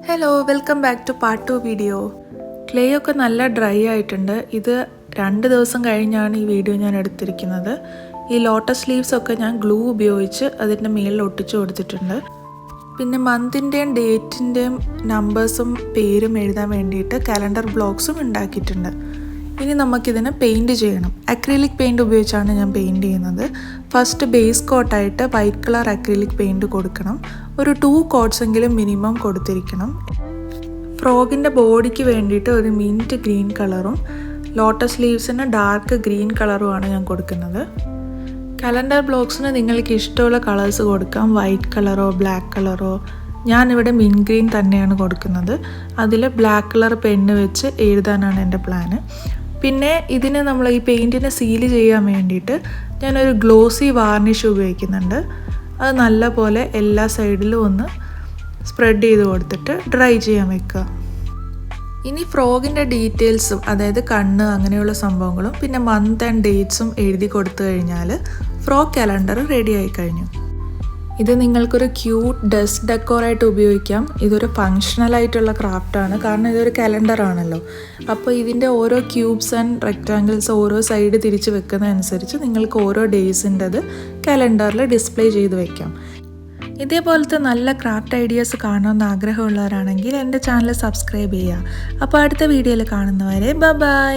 Hello welcome back to part 2 video. Clay ഒക്കെ നല്ല dry ആയിട്ടുണ്ട്. ഇത് 2 ദിവസം കഴിഞ്ഞാണ് ഈ വീഡിയോ ഞാൻ എടുത്തിരിക്കുന്നത്. ഈ ലോട്ടസ് ലീവ്സ് ഒക്കെ ഞാൻ ഗ്ലൂ ഉപയോഗിച്ച് അതിൻ്റെ മേളിൽ ഒട്ടിച്ചു കൊടുത്തിട്ടുണ്ട്. പിന്നെ മന്തിൻ്റെയും ഡേറ്റിൻ്റെയും നമ്പേഴ്സും പേരും എഴുതാൻ വേണ്ടിയിട്ട് കലണ്ടർ ബ്ലോക്സും ഉണ്ടാക്കിയിട്ടുണ്ട്. ഇനി നമുക്കിതിന് പെയിൻറ് ചെയ്യണം. അക്രിലിക് പെയിൻറ് ഉപയോഗിച്ചാണ് ഞാൻ പെയിൻറ് ചെയ്യുന്നത്. ഫസ്റ്റ് ബേസ് കോട്ടായിട്ട് വൈറ്റ് കളർ അക്രിലിക് പെയിൻറ് കൊടുക്കണം. ഒരു 2 കോട്ട്സ് എങ്കിലും മിനിമം കൊടുത്തിരിക്കണം. ഫ്രോഗിൻ്റെ ബോഡിക്ക് വേണ്ടിയിട്ട് ഒരു മിൻറ്റ് ഗ്രീൻ കളറും ലോട്ടസ് ലീവ്സിന് ഡാർക്ക് ഗ്രീൻ കളറുമാണ് ഞാൻ കൊടുക്കുന്നത്. കലണ്ടർ ബ്ലോക്സിന് നിങ്ങൾക്ക് ഇഷ്ടമുള്ള കളേഴ്സ് കൊടുക്കാം. വൈറ്റ് കളറോ ബ്ലാക്ക് കളറോ. ഞാനിവിടെ മിൻ ഗ്രീൻ തന്നെയാണ് കൊടുക്കുന്നത്. അതിൽ ബ്ലാക്ക് കളർ പെണ്ണ് വെച്ച് എഴുതാനാണ് എൻ്റെ പ്ലാന്. പിന്നെ ഇതിന് നമ്മൾ ഈ പെയിൻറ്റിനെ സീല് ചെയ്യാൻ വേണ്ടിയിട്ട് ഞാനൊരു ഗ്ലോസി വാർണിഷ് ഉപയോഗിക്കുന്നുണ്ട്. അത് നല്ല പോലെ എല്ലാ സൈഡിലും ഒന്ന് സ്പ്രെഡ് ചെയ്ത് കൊടുത്തിട്ട് ഡ്രൈ ചെയ്യാൻ വെക്കുക. ഇനി ഫ്രോഗിൻ്റെ ഡീറ്റെയിൽസും, അതായത് കണ്ണ് അങ്ങനെയുള്ള സംഭവങ്ങളും പിന്നെ മന്ത് ആൻഡ് ഡേറ്റ്സും എഴുതി കൊടുത്തു കഴിഞ്ഞാൽ ഫ്രോഗ് കലണ്ടർ റെഡി ആയി കഴിഞ്ഞു. ഇത് നിങ്ങൾക്കൊരു ക്യൂട്ട് ഡെസ്ക് ഡെക്കോറായിട്ട് ഉപയോഗിക്കാം. ഇതൊരു ഫങ്ഷണലായിട്ടുള്ള ക്രാഫ്റ്റാണ്, കാരണം ഇതൊരു കലണ്ടറാണല്ലോ. അപ്പോൾ ഇതിൻ്റെ ഓരോ ക്യൂബ്സ് ആൻഡ് റെക്റ്റാങ്കിൾസ് ഓരോ സൈഡ് തിരിച്ച് വെക്കുന്നതനുസരിച്ച് നിങ്ങൾക്ക് ഓരോ ഡേയ്സിൻ്റെത് കലണ്ടറിൽ ഡിസ്പ്ലേ ചെയ്ത് വെക്കാം. ഇതേപോലത്തെ നല്ല ക്രാഫ്റ്റ് ഐഡിയാസ് കാണണമെന്ന് ആഗ്രഹമുള്ളവരാണെങ്കിൽ എൻ്റെ ചാനൽ സബ്സ്ക്രൈബ് ചെയ്യുക. അപ്പോൾ അടുത്ത വീഡിയോയിൽ കാണുന്നവരെ ബൈ.